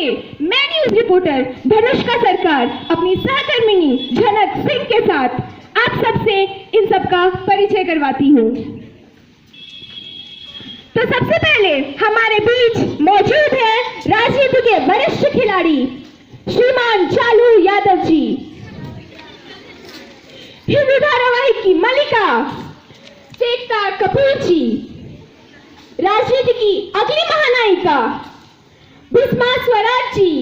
आइए मैं news reporter Dhanushka सरकार अपनी सहकर्मिनी झनक सिंह के साथ आप सबसे इन सबका परिचय करवाती हूँ। तो सबसे पहले हमारे बीच मौजूद है राजनीति के वरिष्ठ खिलाड़ी श्रीमान चालू यादव जी, हिंदी धारावाहिक की मलिका फेकता कपूर जी, राजनीति की अगली महानायिका भस्मा स्वराज जी,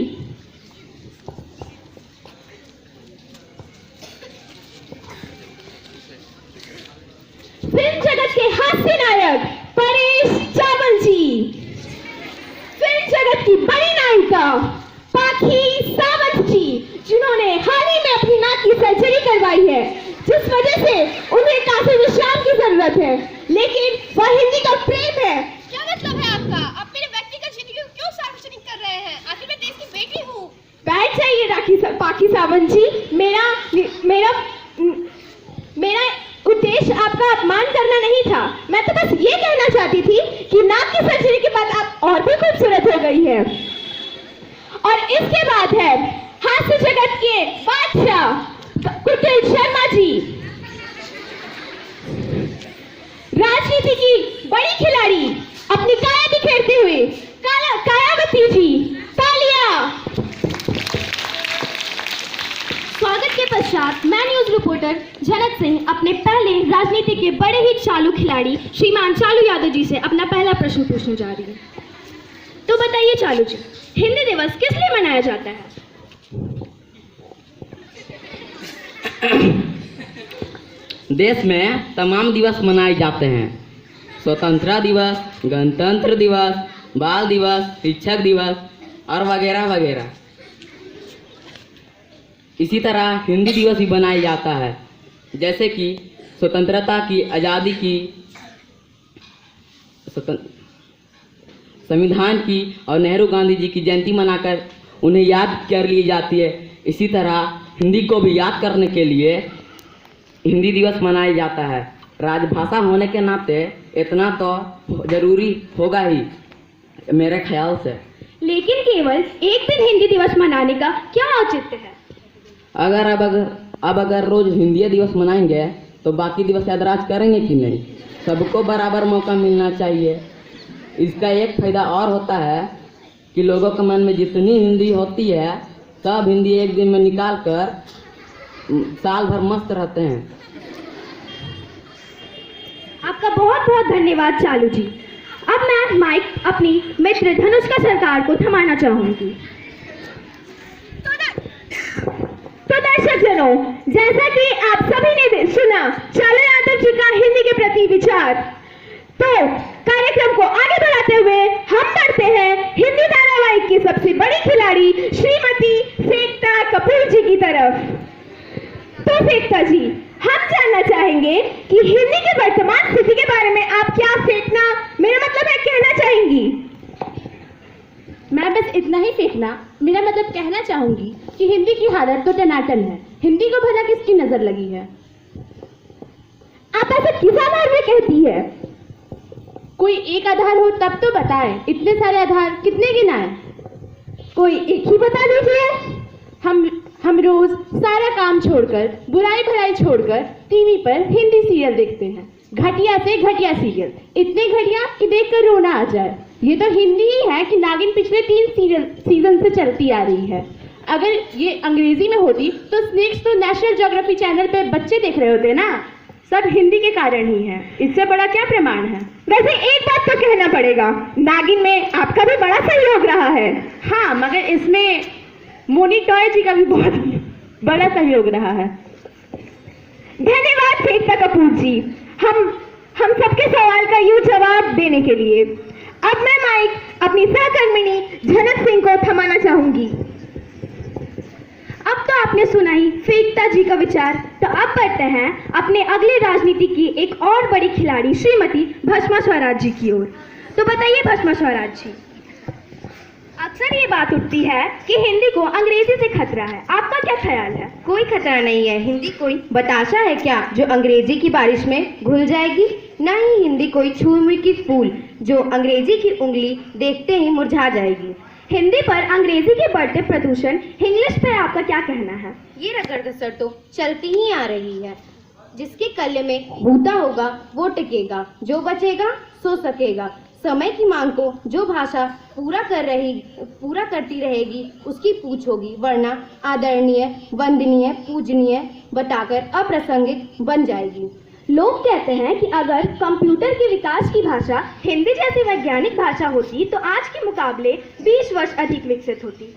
फिल्म जगत के हास्य नायक परेश चावल जी, फिल्म जगत की बड़ी नायिका पाखी सावंत जी, जिन्होंने हाल ही में अपनी नाक की सर्जरी करवाई है, जिस वजह से उन्हें काफी विश्राम की जरूरत है, लेकिन वह हिंदी का प्रेम है। क्या मतलब है आपका? आप मेरे व्यक्तिगत जिंदगी को क्यों सार्वजनिक कर रहे हैं? आखिर मैं देश की बेटी हूँ। बैठ जाइए पाखी सावंत जी। मेरा उद्देश्य आपका अपमान करना नहीं था। मैं तो बस ये कहना चाहती थी कि नाक की सर्जरी के बाद आप और भी खूबसूरत हो गई है। और इसके बाद है हास्य जगत के बादशाह कुटिल शर्मा जी, राजनीति की बड़ी खिलाड़ी अपनी काया बिखेरते हुए कायावती जी, तालियां। स्वागत के पश्चात मैं न्यूज रिपोर्टर झनक सिंह अपने पहले राजनीति के बड़े ही चालू खिलाड़ी श्रीमान चालू यादव जी से अपना पहला प्रश्न पूछने जा रही हूँ। तो बताइए चालू जी, हिंदी दिवस किस लिए मनाया जाता है? देश में तमाम दिवस मनाए जाते हैं। स्वतंत्रता दिवस, गणतंत्र दिवस, बाल दिवस, शिक्षक दिवस और वगैरह वगैरह। इसी तरह हिंदी दिवस भी मनाया जाता है, जैसे कि स्वतंत्रता की, आज़ादी की, संविधान की और नेहरू गांधी जी की जयंती मनाकर उन्हें याद कर ली जाती है। इसी तरह हिंदी को भी याद करने के लिए हिंदी दिवस मनाया जाता है। राजभाषा होने के नाते इतना तो जरूरी होगा ही मेरे ख्याल से। लेकिन केवल एक दिन हिंदी दिवस मनाने का क्या औचित्य है? अगर रोज हिंदी दिवस मनाएंगे तो बाकी दिवस यादराज करेंगे कि नहीं? सबको बराबर मौका मिलना चाहिए। इसका एक फायदा और होता है कि लोगों के मन में जितनी हिंदी होती है सब हिंदी एक दिन में निकाल कर साल भर मस्त रहते हैं। आपका बहुत बहुत धन्यवाद चालू जी। अब मैं माइक अपनी मित्र धनुष्का सरकार को थमाना चाहूंगी। तो दर्शक जनों, जैसा कि आप सभी ने सुना चालू यादव जी का हिंदी के प्रति विचार, तो कार्यक्रम को आगे बढ़ाते हुए हम बढ़ते हैं हिंदी धारावाहिक की सबसे बड़ी खिलाड़ी श्रीमती फेकता कपूर जी की तरफ। तो फेकता जी, हम जानना चाहेंगे कि हिंदी की वर्तमान स्थिति के बारे में आप क्या फेंकना, मेरा मतलब है कहना चाहेंगी? मैं बस इतना ही फेंकना, मेरा मतलब कहना चाहूंगी कि हिंदी की हालत तो टनाटन है। हिंदी को भला किसकी नजर लगी है? आप ऐसा किस आधार में कहती है? कोई एक आधार हो तब तो बताएं। इतने सारे आधार कितने गिनाएं? कोई एक ही बता दीजिए। हम रोज सारा काम छोड़कर, बुराई भलाई छोड़कर टीवी पर हिंदी सीरियल देखते हैं। घटिया से घटिया सीरियल, इतने घटिया कि देखकर रोना आ जाए। ये तो हिंदी ही है कि नागिन पिछले 3 सीजन से चलती आ रही है। अगर ये अंग्रेजी में होती तो स्नेक्स तो नेशनल ज्योग्राफी चैनल पे बच्चे देख रहे होते ना। सब हिंदी के कारण ही है, इससे बड़ा क्या प्रमाण है? वैसे एक बात तो कहना पड़ेगा, नागिन में आपका भी बड़ा सहयोग रहा है। हाँ, मगर इसमें मोनी टॉय जी का भी बहुत बड़ा सहयोग रहा है। धन्यवाद फेकता कपूर जी, हम सबके सवाल का यूं जवाब देने के लिए। अब मैं माइक अपनी सहकर्मिनी झनक सिंह को थमाना चाहूंगी। अब तो आपने सुना ही फेकता जी का विचार, तो अब बढ़ते हैं अपने अगले राजनीति की एक और बड़ी खिलाड़ी श्रीमती भस्मा स्वराज जी की ओर। तो बताइए भस्मा स्वराज जी, अक्सर ये बात उठती है कि हिंदी को अंग्रेजी से खतरा है, आपका क्या ख्याल है? कोई खतरा नहीं है। हिंदी कोई बताशा है क्या जो अंग्रेजी की बारिश में घुल जाएगी? नहीं, हिंदी कोई छुई की फूल जो अंग्रेजी की उंगली देखते ही मुरझा जाएगी। हिंदी पर अंग्रेजी के बढ़ते प्रदूषण, इंग्लिश पर आपका क्या कहना है? ये रगड़ तो चलती ही आ रही है। जिसके कल्ले में बूता होगा वो टिकेगा, जो बचेगा सो सकेगा। समय की मांग को जो भाषा पूरा करती रहेगी उसकी पूछ होगी, वरना आदरणीय, वंदनीय, पूजनीय बताकर अप्रासंगिक बन जाएगी। लोग कहते हैं कि अगर कंप्यूटर के विकास की भाषा हिंदी जैसी वैज्ञानिक भाषा होती तो आज के मुकाबले 20 वर्ष अधिक विकसित होती।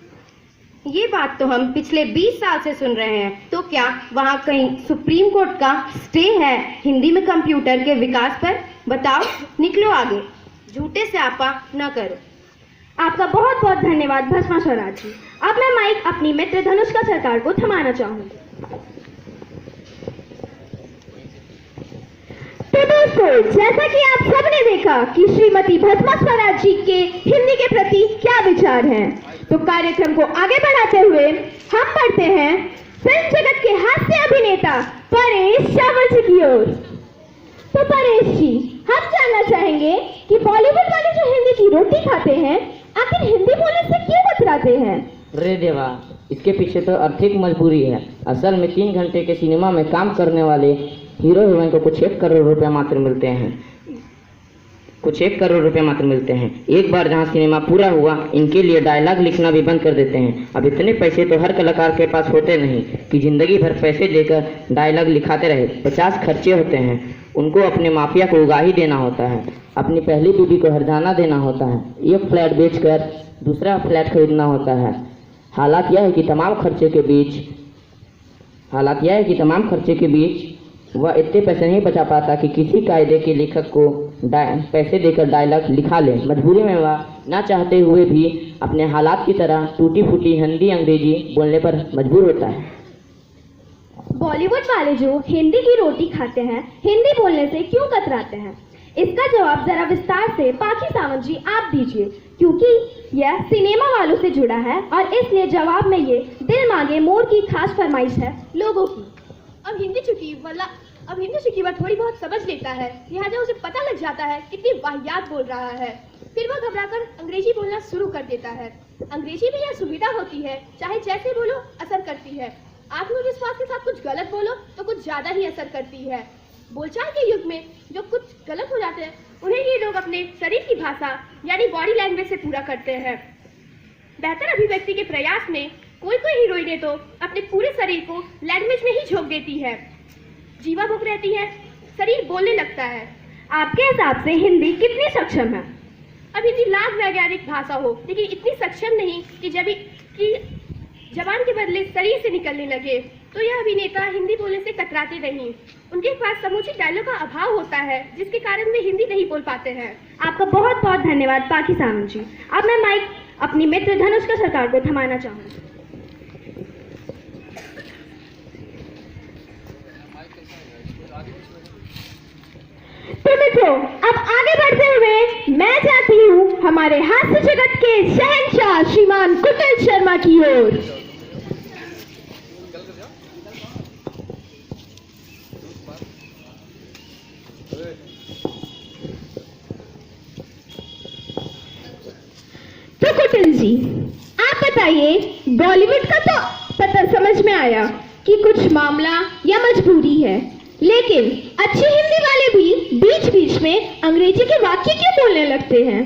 ये बात तो हम पिछले 20 साल से सुन रहे हैं, तो क्या वहाँ कहीं सुप्रीम कोर्ट का स्टे है हिंदी में कंप्यूटर के विकास पर? बताओ, निकलो आगे, झूठे से आपा न करो। आपका बहुत बहुत धन्यवाद भस्मा स्वराज जी। अब मैं माइक अपनी मित्र धनुष्का सरकार को थमाना चाहूंगी। तो दोस्तों, जैसा कि आप सबने देखा कि श्रीमती भस्मा स्वराज जी के हिंदी के प्रति क्या विचार हैं, तो कार्यक्रम को आगे बढ़ाते हुए हम बढ़ते हैं फिल्म जगत के हास्य अभिनेता परेश शावल जी की ओर। तो परेश जी, हम जानना चाहेंगे कि बॉलीवुड वाले जो हिंदी की रोटी खाते हैं, आखिर हिंदी बोलने से क्यों कतराते हैं? रे देवा, इसके पीछे तो आर्थिक मजबूरी है। असल में 3 घंटे के सिनेमा में काम करने वाले हीरो हीरोइन को कुछ 1 करोड़ रुपए मात्र मिलते हैं। एक बार जहां सिनेमा पूरा हुआ, इनके लिए डायलॉग लिखना भी बंद कर देते हैं। अब इतने पैसे तो हर कलाकार के पास होते नहीं कि जिंदगी भर पैसे देकर डायलॉग लिखाते रहे। 50 खर्चे होते हैं। उनको अपने माफिया को उगाही देना होता है, अपनी पहली बीवी को हरजाना देना होता है, एक फ्लैट बेचकर दूसरा फ्लैट खरीदना होता है। हालात यह है कि तमाम खर्चे के बीच वह इतने पैसे नहीं बचा पाता कि किसी कायदे के लेखक को पैसे देकर डायलॉग लिखा ले। मजबूरी में वह न चाहते हुए भी अपने हालात की तरह टूटी फूटी हिंदी अंग्रेजी बोलने पर मजबूर होता है। बॉलीवुड वाले जो हिंदी की रोटी खाते हैं, हिंदी बोलने से क्यों कतराते हैं? इसका जवाब जरा विस्तार से पाखी सावंत जी आप दीजिए, क्योंकि यह सिनेमा वालों से जुड़ा है और इसलिए जवाब में ये दिल मांगे मोर की खास फरमाइश है लोगों की। अब हिंदी चुकी वह थोड़ी बहुत समझ लेता है, लिहाजा उसे पता लग जाता है कितनी वाहियात बोल रहा है। फिर वह घबराकर अंग्रेजी बोलना शुरू कर देता है। अंग्रेजी भी यह सुविधा होती है, चाहे जैसे बोलो असर करती है। आत्मविश्वास के साथ कुछ गलत बोलो तो कुछ ज्यादा ही असर करती है। बोलचाल के युग में जो कुछ गलत हो जाते हैं, उन्हें ये लोग अपने शरीर की भाषा यानी बॉडी लैंग्वेज से पूरा करते हैं। बेहतर अभिव्यक्ति के प्रयास में कोई हीरोइनें तो अपने पूरे शरीर को लैंग्वेज में ही झोंक देती है। जीवा भूख रहती है, शरीर बोलने लगता है। आपके हिसाब से हिंदी कितनी सक्षम है? अब हिंदी लाख वैज्ञानिक भाषा हो, लेकिन इतनी सक्षम नहीं कि जबान के बदले शरीर से निकलने लगे। तो यह अभिनेता हिंदी बोलने से कतराते नहीं। उनके पास समुचित डायलॉग का अभाव होता है, जिसके कारण वे हिंदी नहीं बोल पाते हैं। आपका बहुत बहुत धन्यवाद पाखी सावंत जी। अब मैं माइक अपनी मित्र धनुष्का सरकार को थमाना चाहूँगी। तो मित्रों, अब आगे बढ़ते हुए मैं चाहती हूँ हमारे हास्य जगत के शहंशाह श्रीमान कुटिल शर्मा की ओर। तो कुटिल जी, आप बताइए, बॉलीवुड का तो पता समझ में आया कि कुछ मामला या मजबूरी है, लेकिन अच्छी हिंदी वाले भी बीच बीच में अंग्रेजी के वाक्य क्यों बोलने लगते हैं?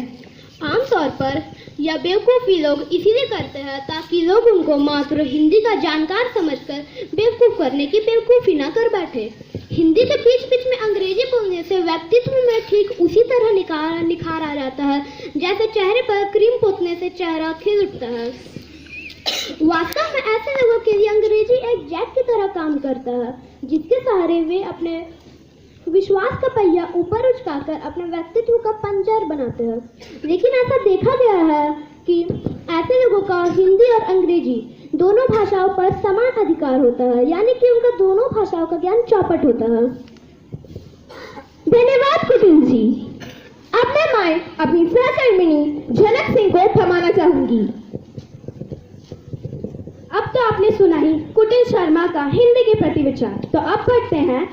आमतौर पर यह बेवकूफ़ी लोग इसीलिए करते हैं ताकि लोग उनको मात्र हिंदी का जानकार समझकर बेवकूफ़ करने की बेवकूफ़ी ना कर बैठे। हिंदी के बीच बीच में अंग्रेजी बोलने से व्यक्तित्व में ठीक उसी तरह निखार आ जाता है जैसे चेहरे पर क्रीम पोतने से चेहरा खिल उठता है। वास्तव में ऐसे लोगों के लिए अंग्रेजी एक जेट की तरह काम करता है, जिसके सहारे वे अपने विश्वास का पहिया ऊपर उचकाकर अपने व्यक्तित्व का पंजर बनाते हैं। लेकिन ऐसा देखा गया है कि ऐसे लोगों का हिंदी और अंग्रेजी दोनों भाषाओं पर समान अधिकार होता है, यानी कि उनका दोनों भाषाओं का ज्ञान चौपट होता है। धन्यवाद कुटिल जी। अब मैं माइक अपनी सहकर्मिणी झलक सिंह को थमाना चाहूंगी। अब तो आपने सुना ही कुटिल शर्मा का हिंदी के प्रति विचार, तो अब बढ़ते हैं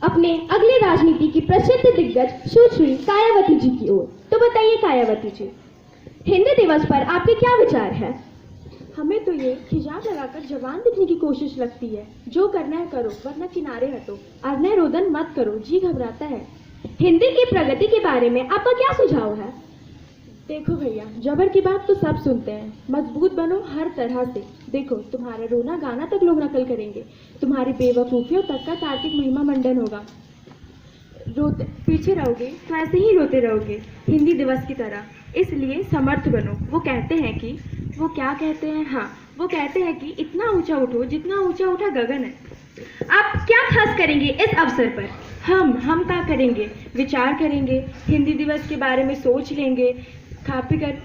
अपने अगले राजनीति की प्रसिद्ध दिग्गज सुश्री कायावती जी की ओर। तो बताइए कायावती जी, हिंदी दिवस पर आपके क्या विचार हैं? हमें तो ये हिजाब लगाकर जवान दिखने की कोशिश लगती है। जो करना है करो, वरना किनारे हटो। अरने रोदन मत करो, जी घबराता है। हिंदी की प्रगति के बारे में आपका क्या सुझाव है? देखो भैया, जबर की बात तो सब सुनते हैं। मजबूत बनो हर तरह से। देखो, तुम्हारा रोना गाना तक लोग नकल करेंगे। तुम्हारी बेवकूफ़ियों तक का तार्किक महिमा मंडन होगा। रोते पीछे रहोगे तो ऐसे ही रोते रहोगे, हिंदी दिवस की तरह। इसलिए समर्थ बनो। वो कहते हैं कि वो क्या कहते हैं, हाँ, वो कहते हैं कि इतना ऊंचा उठो जितना ऊंचा उठा गगन है। आप क्या खास करेंगे इस अवसर पर? हम क्या करेंगे? विचार करेंगे, हिंदी दिवस के बारे में सोच लेंगे, खा पी कर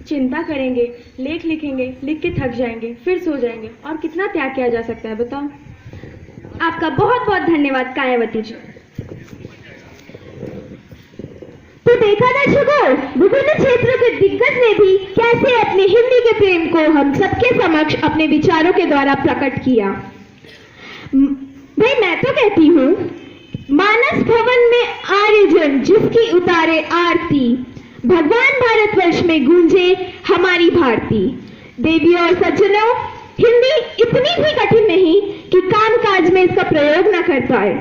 चिंता करेंगे, लेख लिखेंगे, लिख के थक जाएंगे, फिर सो जाएंगे। और कितना त्याग किया जा सकता है बताओ। आपका बहुत बहुत धन्यवाद कायावती जी। तो देखा दर्शकों, विभिन्न क्षेत्रों के दिग्गज ने भी कैसे अपने हिंदी के प्रेम को हम सबके समक्ष अपने विचारों के द्वारा प्रकट किया। भाई मैं तो कहती हूँ, मानस भवन में आर्यजन जिसकी उतारे आरती, भगवान भारतवर्ष में गूंजे हमारी भारती। देवियों और सज्जनों, हिंदी इतनी भी कठिन नहीं कि कामकाज में इसका प्रयोग न कर पाए।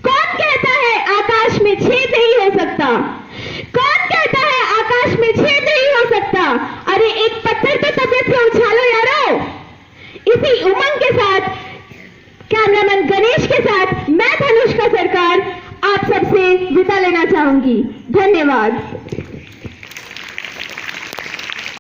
कौन कहता है आकाश में छेद नहीं हो सकता? कौन कहता है आकाश में छेद नहीं हो सकता? अरे एक पत्थर तो तबियत से उछालो यारो। इसी उमंग के साथ, कैमरामैन गणेश के साथ मैं धनुष का सरकार आप सबसे विदा लेना चाहूंगी। धन्यवाद।